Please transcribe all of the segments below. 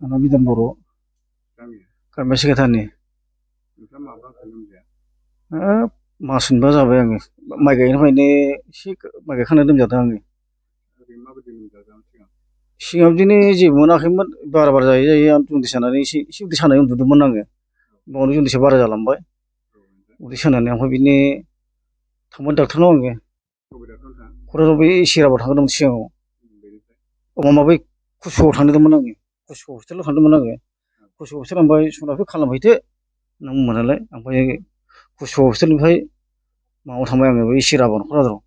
आंना बिधान बर' गामिया सिगाथारनि मास मोनबा जाबाय आङो माइ गायनायनिफ्रायनो एसे माइ गायखांना लोमजादों आङो सिगां बिदिनो जेबो मोनाखैमोन बारा जायै जायै आं जन्दिस जानानै एसे उदै सानाय उन्दुदोंमोन आङो बावनो जन्दिसा बारा जालांबाय उदै सानानै ओमफ्राय बिदिनो थांबाय डाक्टारनाव आङो क'क्राझाराव बै सिराबाव थांग्रोदोंमोन सिगाङाव माबै कुसुगाव थांदोंमोन आङो कुसुगाव हस्पिटालाव थांदोंमोन आङो कुसुगाव हस्पिटालाव ओमफ्राय सन'ग्राफि खालामहैदो होनना बुंबाय नालाय ओमफ्राय कुसुगाव हस्पिटालनिफ्राय माबायाव थांबाय आङो बै सिराबाव क'क्राझाराव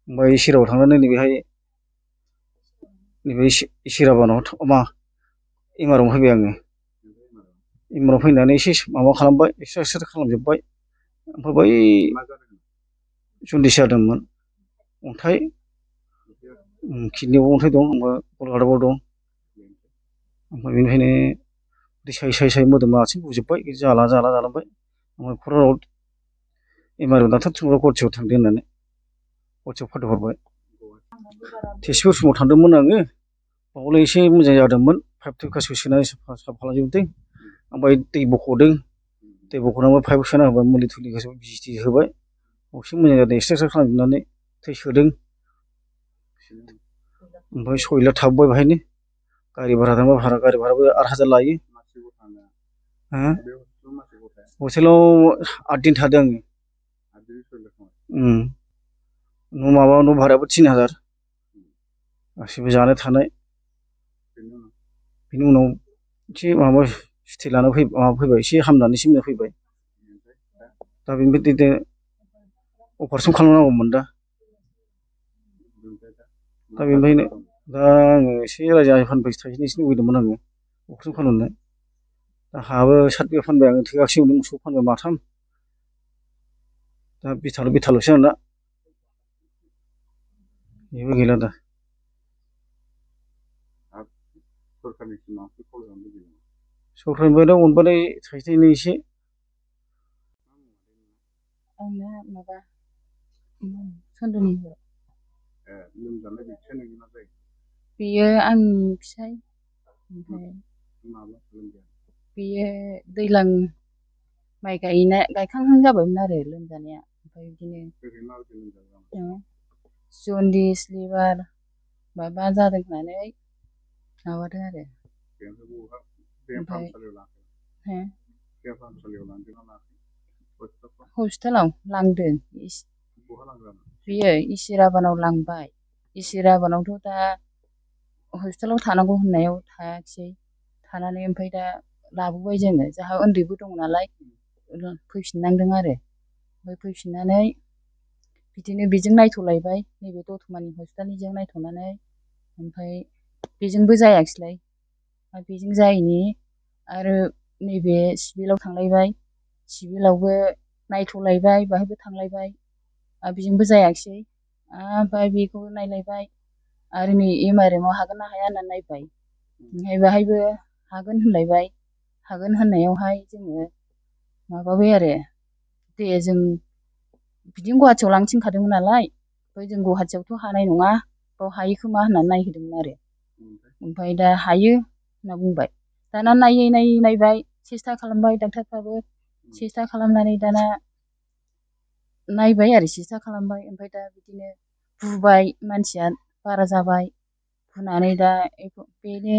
ओमफ्राय सिराबाव थांनानै नैबे सिराबानाव एमआरआव फैबाय आङो एमआरआव फैनानै एसे माबा खालामबाय एक्सरे खालामजोब्बाय ओमफ्राय बै जन्दिस जादोंमोन अन्थाइ किडनियावबो अन्थाइ दं ओमफ्राय गलब्लादारावबो दं ओमफ्राय बेनिखायनो उदै सायै सायै मोदोमा आथिं बुजोब्बाय जाला जालांबाय ओमफ्राय क'क्राझाराव एमआरआइ डाक्टार थिनहरबाय गुवाहाटियाव थांदो होननानै गुवाहाटियाव फाथायहरबाय तेजपुर समाव थांदोंमोन आङो बावलाय एसे मोजां जादोंमोन पाइप थुइप गासिबो सोनानै साफा खालामजोबदों ओमफ्राय दै बख'दों दै बख'नानै पाइप सोना होबाय मुलि थुलि गासिबो बिजि थिजि होबाय एसे मोजां जादों एक्सरे खालामजोबनानै थै सोदों ओमफ्राय 6 लाख थाबोबाय बेहायनो गारि भारा थांबा भारा गारि भाराबो 8,000 लायो हस्टेलाव 8 दिन थादों आङो न' भारायाबो 3,000 गासिबो जानाय थानाय बिनि उनाव एसे माबा सुथि लाना फैबाय एसे हामनानै एसे मोजां फैबाय दा बेनिफ्राय अपारेसन खालामनांगौमोन दा बेनिफ्रायनो दा आङो एसे रायजो राजाफोरनिफ्राय थाइजेननो एसे लुबैदोंमोन आङो अपारेसन खालामनो दा हाबो 7 बिघा फानबाय आङो थोआखिसै मोसौ फानबाय माथाम दा बिथाल'सै आंना बेबो गैला दा सरकारनिफ्राय दा अनबालाय थाइसे थाइनै एसे आंना माबा सन्दनि बेयो आंनि फिसाय ओमफ्राय बेयो दैज्लां माइ गायखांहां जाबायमोन आरो लोमजानाया ओमफ्राय बिदिनो जन्दिस लिभार माबा जादों होननानै माबादों आरो हस्पिटालाव लांदों बेयो इसिराबानाव लांबाय इसिराबानावथ' दा हस्पिटालाव थानांगौ होननायाव थायाखिसै थानानै ओमफ्राय दा लाबोबाय जोङो जोंहा उन्दैबो दं नालाय फैफिननांदों आरो ओमफ्राय फैफिननानै बिदिनो बेजों नायथ'लायबाय नैबे दतमानि हस्पिटालनिजों नायथ'नानै ओमफ्राय बेजोंबो जायाखिसैलाय बेजों जायैनि आरो नैबे सिभिलाव थांलायबाय सिभिलावबो नायथ'लायबाय बाहायबो थांलायबाय बेजोंबो जायाखिसै ओमफ्राय बेखौ नायलायबाय आरो नै एमआरएमआव हागोन ना हाया होननानै नायबाय ओमफ्राय बाहायबो हागोन होनलायबाय हागोन होननायावहाय जोङो माबाबाय आरो दे जों बिदिनो गुवाहाटियाव लांनो थिनखादोंमोन नालाय ओमफ्राय जों गुवाहाटियावथ' हानाय नङा बाव हायो खोमा होननानै नायहोदोंमोन आरो ओमफ्राय दा हायो होनना बुंबाय दाना नायै नायबाय सेस्था खालामबाय डाक्टारफ्राबो सेस्था खालामनानै दाना नायबाय आरो सेस्था खालामबाय ओमफ्राय दा बिदिनो बुबाय मानसिया बारा जाबाय बुनानै दा बेनो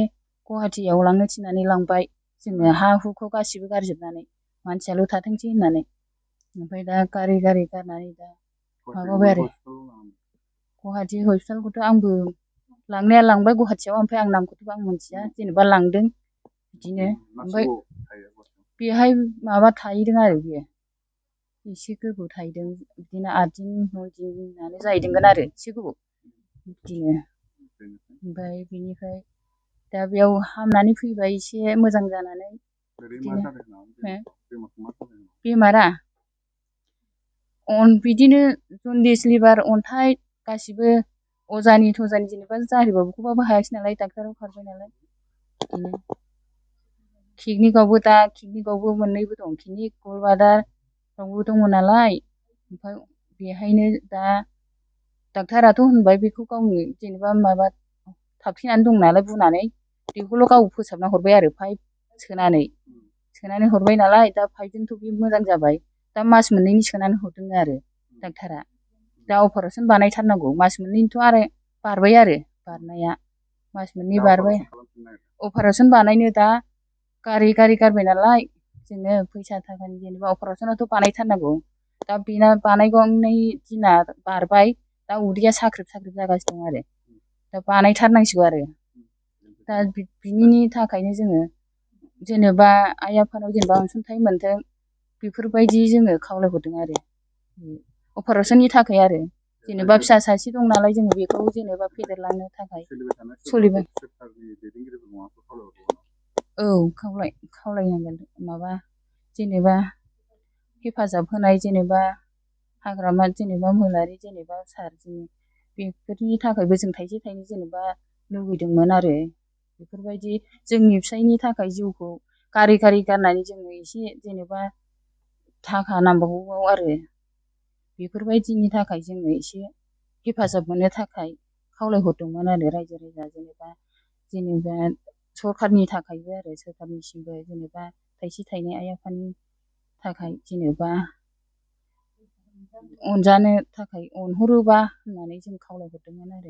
गुवाहाटियाव लांनो थिननानै लांबाय जोङो हा हुखौ गासिबो गारजोबनानै मानसियाल' थाथोंसै होननानै ओमफ्राय दा गारि गारनानै दा माबाबाय आरो गुवाहाटि हस्पिटालखौथ' आंबो लांनाया लांबाय गुवाहाटियाव ओमफ्राय आं नामखौथ' आं मिथिया जेनेबा लांदों बिदिनो ओमफ्राय बेहाय माबा थाहैदों आरो बियो एसे गोबाव थाहैदों बिदिनो 8 दिन 9 दिनानो जाहैदोंगोन आरो एसे गोबाव बिदिनो ओमफ्राय बिनिफ्राय दा बेयाव हामनानै फैबाय एसे मोजां जानानै बेमारा बिदिनो जन्दिस लिभार अन्थाइ गासिबो अजानि थजानि जेनेबा जारिबाबो बेखौबाबो हायाखिसै नालाय डाक्टाराव खारबाय नालाय बिदिनो किडनिकआवबो मोननैबो दं किडनिक गलब्लादारावबो दङ नालाय ओमफ्राय बेहायनो दा डाक्टाराथ' होनबाय बेखौ गावनो जेनेबा माबा थाबथेनानै दं नालाय बुनानै बेखौल' गाव फोसाबना हरबाय आरो पाइप सोनानै हरबाय नालाय दा पाइपजोंथ' बे मोजां जाबाय दा मास मोननैनि सोनानै हरदों आरो डाक्टारा दा अपारेसन बानायथारनांगौ मास मोननैनिथ' आरो बारबाय आरो बारनाया मास मोननै बारबाय अपारेसन बानायनो दा गारि गारबाय नालाय जोङो फैसा थाखानि जेनेबा अपारेसनाथ' बानायथारनांगौ दा बेना बानायगौनाय दिना बारबाय दा उदैया साख्रेब जागासिनो दं आरो दा बानायथारनांसिगौ आरो दा बिनि थाखायनो जोङो जेनेबा आइ आफानाव जेनेबा अनसुंथाइ मोनथों बेफोरबायदि जोङो खावलायहरदों आरो अपारेसननि थाखाय आरो जेनेबा फिसा सासे दं नालाय जोङो बेखौ जेनेबा फेदेरलांनो थाखाय सोलिबाय औ खावलायनांगोन माबा जेनेबा हेफाजाब होनाय जेनेबा हाग्रामा जेनेबा महिलारि जेनेबा सार बेफोरनि थाखायबो जों थाइसे थाइनै जेनेबा लुगैदोंमोन आरो बेफोरबायदि जोंनि फिसायनि थाखाय जिउखौ गारै गारनानै जोङो एसे जेनेबा थाखा नांबावगौ आरो बेफोरबायदिनि थाखाय जोङो एसे हेफाजाब मोननो थाखाय खावलायहरदोंमोन आरो रायजो राजा जेनेबा सरखारनि थाखायबो आरो सरखारनिसिमबो जेनेबा थाइसे थाइनै आइ आफानि थाखाय जेनेबा अनजानो थाखाय अनहरोबा होननानै जों खावलायहरदोंमोन आरो